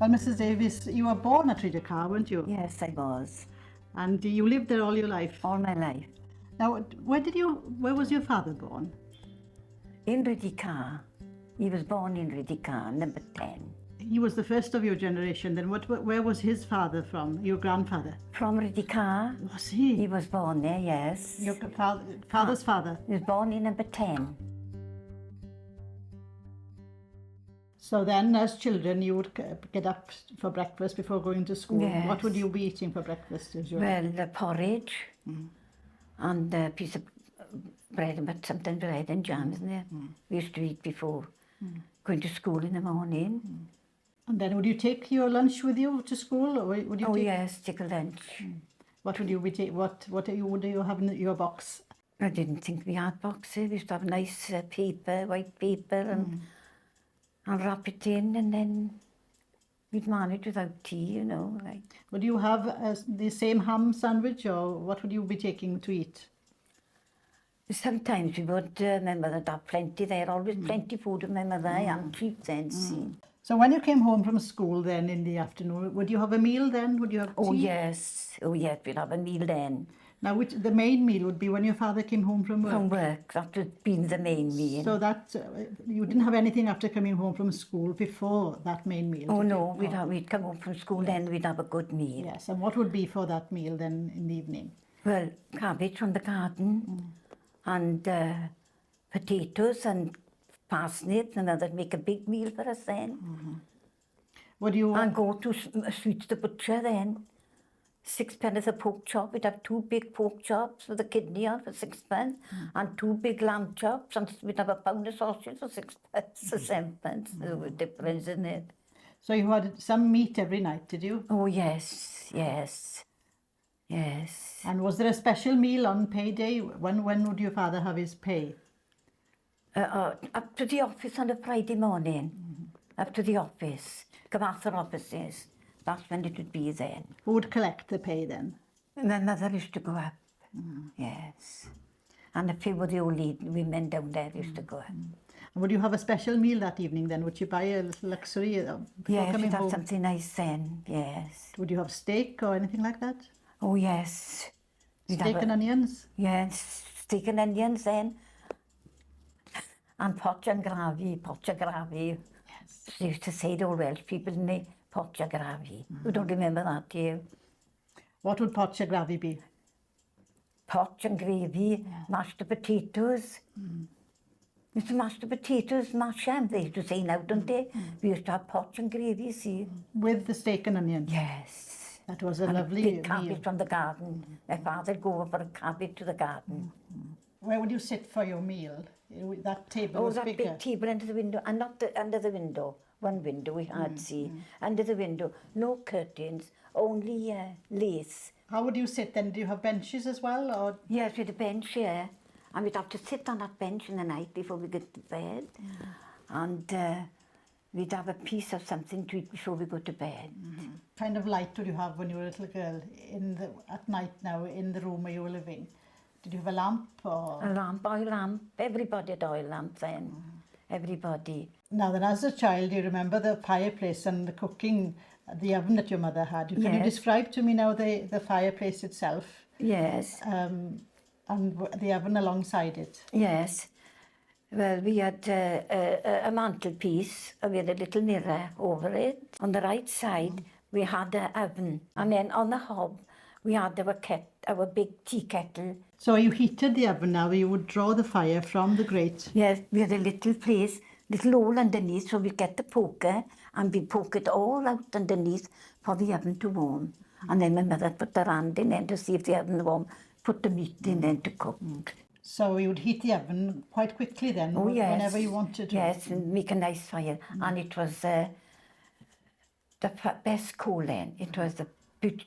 Well, Mrs. Davies, you were born at Rhyd-y-car, weren't you? Yes, I was. And you lived there all your life. All my life. Now, where was your father born? In Rhyd-y-car. He was born in Rhyd-y-car, number 10. He was the first of your generation. Then where was his father from, your grandfather? From Rhyd-y-car. Was he? He was born there, yes. Your father's father? He was born in number 10. So then, as children, you would get up for breakfast before going to school. Yes. What would you be eating for breakfast? Well, the porridge and a piece of bread and butter, sometimes bread and jam, isn't it? We used to eat before going to school in the morning. And then would you take your lunch with you to school? Or would you Yes, take a lunch. What would you be would you have in your box? I didn't think we had boxes. We used to have nice paper, white paper, and wrap it in, and then we'd manage without tea, you know. Like. Would you have the same ham sandwich, or what would you be taking to eat? Sometimes we would, my mother would have plenty there, always plenty food with my mother, and cheap then, see. So when you came home from school then in the afternoon, would you have a meal then? Would you have tea? Oh yes, we'd have a meal then. Now, the main meal would be when your father came home from work? From work, that would be the main meal. So that, you didn't have anything after coming home from school before that main meal? Oh no, we'd come home from school then, we'd have a good meal. Yes, and what would be for that meal then in the evening? Well, cabbage from the garden, and potatoes and parsnips, and that'd make a big meal for us then. Would you... And go to Sweets the Butcher then. 6p a pork chop. We'd have 2 big pork chops with a kidney on for 6p, and 2 big lamb chops, and we'd have a pound of sausage for 6p or 7p. There was a difference in it. So you had some meat every night, did you? Oh yes, yes, yes. And was there a special meal on payday? When would your father have his pay? Up to the office on a Friday morning. Up to the office. Cafodd offices. That's when it would be then. Who would collect the pay then? My mother used to go up. Yes. And a few of the old women down there used to go up. And would you have a special meal that evening then? Would you buy a little luxury before yes, coming we'd have home? something nice then, yes. Would you have steak or anything like that? Oh yes. Steak and onions? Yes, steak and onions then. And potch and gravy, Yes. They used to say the old Welsh people, didn't they? Potch and gravy. You don't remember that, do you? What would potch and gravy be? Potch and gravy, mashed potatoes. We used to mash the potatoes, mash them, they used to say now, don't they? We used to have potch and gravy, see. With the steak and onions? Yes. That was a and lovely a big cabbage meal. from the garden. My father would go over a cabbage to the garden. Where would you sit for your meal? That table was that bigger. big table under the window, and not under the window. One window we had, see. Under the window, no curtains, only lace. How would you sit then? Do you have benches as well? Or? Yes, we had a bench here, and we'd have to sit on that bench in the night before we get to bed. And we'd have a piece of something to eat before we go to bed. Kind of light would you have when you were a little girl at night now in the room where you were living? Did you have a lamp? Or? A lamp, oil lamp. Everybody had oil lamp then. Everybody. Now then, as a child, you remember the fireplace and the cooking, the oven that your mother had. Can you describe to me now the fireplace itself? Yes. And the oven alongside it? Yes. Well, we had a mantelpiece, and we had a little mirror over it. On the right side, we had an oven. And then on the hob, we had our big tea kettle. So you heated the oven now, you would draw the fire from the grate? Yes, we had a little place, little hole underneath, so we'd get the poker, and we'd poke it all out underneath for the oven to warm. And then my mother put her hand in then to see if the oven was warm, put the meat in then to cook. So you would heat the oven quite quickly then, whenever you wanted to? Yes, and make a nice fire. And it was the best coal then. It was the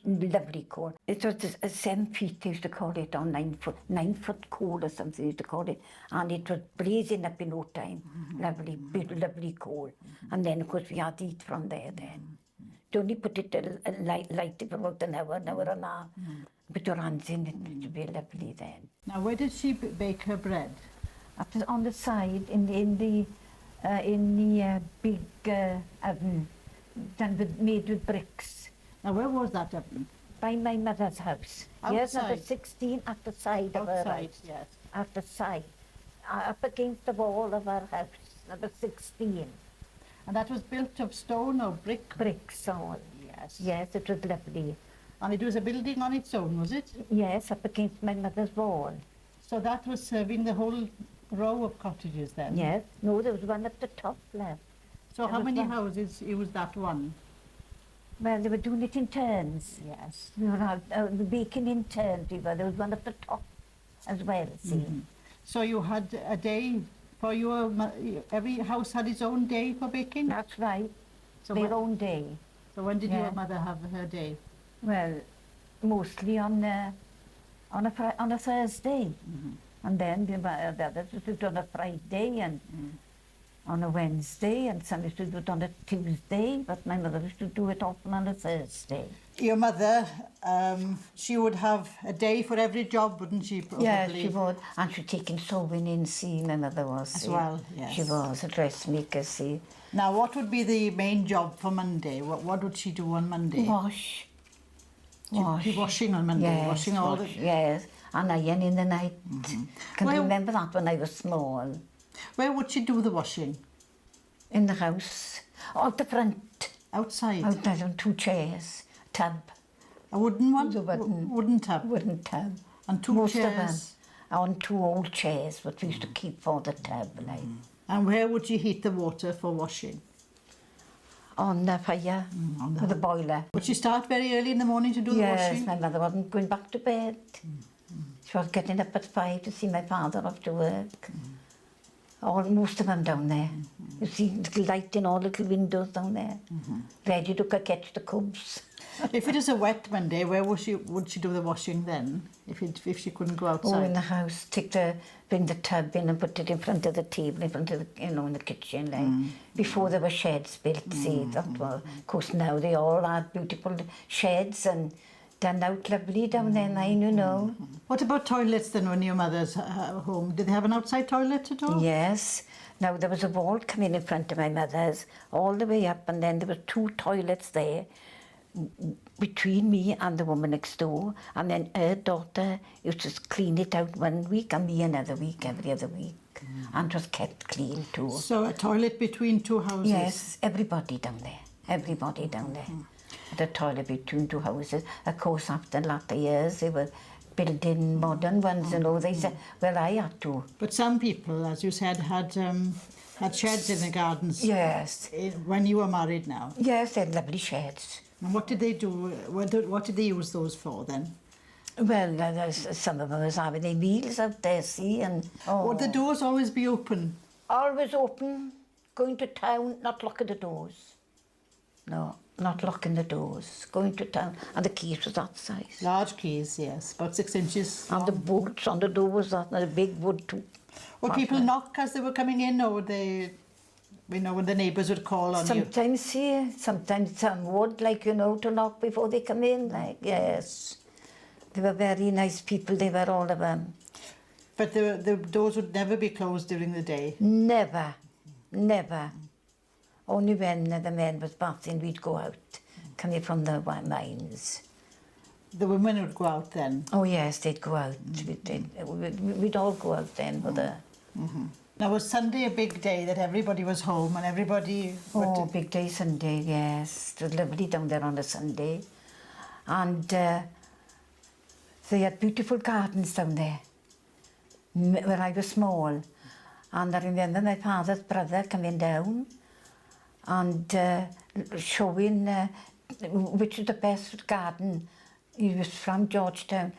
lovely coal. It was a 7 feet, they used to call it, or 9 foot coal or something they used to call it. And it was blazing up in no time. Lovely coal. And then, of course, we had to eat from there then. You only put it light it for about an hour and a half. Put your hands in it, it would be lovely then. Now, where did she bake her bread? On the side, in the big oven. made with bricks. Now, where was that oven? By my mother's house. Yes, number Outside? 16 at the side of her Outside, house. yes. At the side. Up against the wall of our house, number 16. And that was built of stone or brick? Bricks all. Yes. Yes, it was lovely. And it was a building on its own, was it? Yes, up against my mother's wall. So that was serving the whole row of cottages then? Yes. No, there was one at the top left. So There how was many one. houses was that one? Well, they were doing it in turns. Yes. We were baking in turns. There was one at the top as well, see. So you had a day for your, every house had its own day for baking? That's right. So Their when, own day. so when did Yeah. your mother have her day? Well, mostly on a Thursday. And then the others used to do it on a Friday and on a Wednesday, and some used to do it on a Tuesday, but my mother used to do it often on a Thursday. Your mother, she would have a day for every job, wouldn't she? Probably? Yeah, she would. And she'd taken sewing in, see, my mother was. As see. well, yes. She was a dressmaker, see. Now, what would be the main job for Monday? What would she do on Monday? Wash. She'd be washing on Monday, Yes, washing all the... yes, and iron in the night. Can Well- you remember that when I was small? Where would she do the washing? In the house. Out the front. Outside? Out there on 2 chairs. Tub. A wooden one? The wooden- Wooden tub? Wooden tub. And 2 Most chairs? of them. On 2 old chairs, what we used to keep for the tub, like. And where would you heat the water for washing? On the fire. on the With the boiler. Would she start very early in the morning to do the Yes, washing? my mother wasn't going back to bed. She was getting up at 5 to see my father off to work. Most of them down there. You see little light in all little windows down there. Ready to catch the cubs. If it is a wet Monday, where would she do the washing then? If she couldn't go outside? Oh, in the house, bring the tub in and put it in front of the table, in front of the, in the kitchen, like. Before there were sheds built, see, that was. Of course, now they all have beautiful sheds and done out lovely down there, nine, you know. What about toilets then when your mother's home? Did they have an outside toilet at all? Yes. Now, there was a wall coming in front of my mother's, all the way up, and then there were 2 toilets there between me and the woman next door, and then her daughter used to clean it out 1 week and me another week, every other week. And it was kept clean too. So a toilet between 2 houses? Yes, everybody down there. Everybody down there. The toilet between 2 houses. Of course, after latter years, they were building modern ones and all. They said, well, I had to. But some people, as you said, had sheds in the gardens. Yes. When you were married now. Yes, they had lovely sheds. And what did they do? What did they use those for then? Well, some of them was having their meals out there, see, and... Would the doors always be open? Always open, going to town, not locking the doors. No, not locking the doors, going to town, and the keys was that size. Large keys, yes, about 6 inches. And the bolts on the door was that, and the big wood too. Would people knock as they were coming in, or would they, you know, when the neighbours would call on you? Sometimes, see, sometimes some would, like, you know, to knock before they come in, like, yes. They were very nice people, they were all of them. But the doors would never be closed during the day? Never, never. Only when the men was bathing, we'd go out, coming from the mines. The women would go out then? Oh yes, they'd go out. We'd all go out then for the... Now, was Sunday a big day that everybody was home and everybody... Oh, big day Sunday, yes. It was lovely down there on a Sunday. And they had beautiful gardens down there, where I was small. And I remember my father's brother coming down and showing which was the best garden. He was from Georgetown,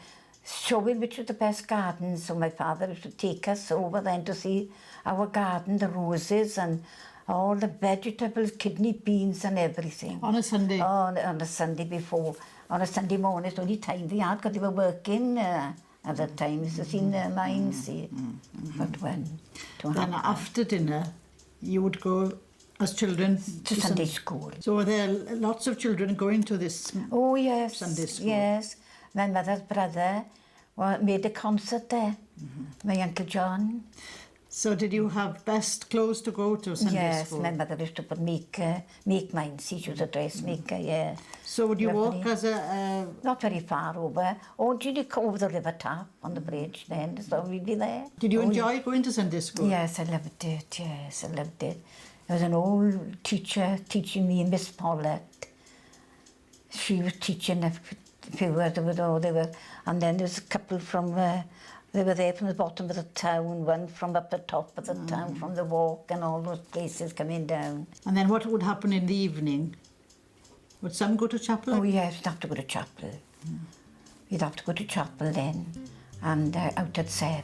showing which was the best garden. So my father used to take us over then to see our garden, the roses and all the vegetables, kidney beans and everything. On a Sunday? On a Sunday before. On a Sunday morning, it's the only time they had, because they were working at that time. It's in their mines, see. But when? Then after dinner, you would go as children to Sunday school. So were there lots of children going to this Oh, yes. Sunday school? Yes. My mother's brother made a concert there, my Uncle John. So did you have best clothes to go to Sunday Yes, school? my mother used to put make mine. She was a dressmaker, yeah. So would you walk Lovely. as a... Not very far over. Oh, did you go over the river tap on the bridge then? So we'd be there. Did you enjoy going to Sunday school? Yes, I loved it. Yes, I loved it. There was an old teacher teaching me, Miss Pollett. She was teaching a few words of it all. And then there was a couple from... they were there from the bottom of the town, one from up the top of the town, from the walk and all those places coming down. And then what would happen in the evening? Would some go to chapel? Oh yes, you'd have to go to chapel. You'd have to go to chapel then, and out at 7.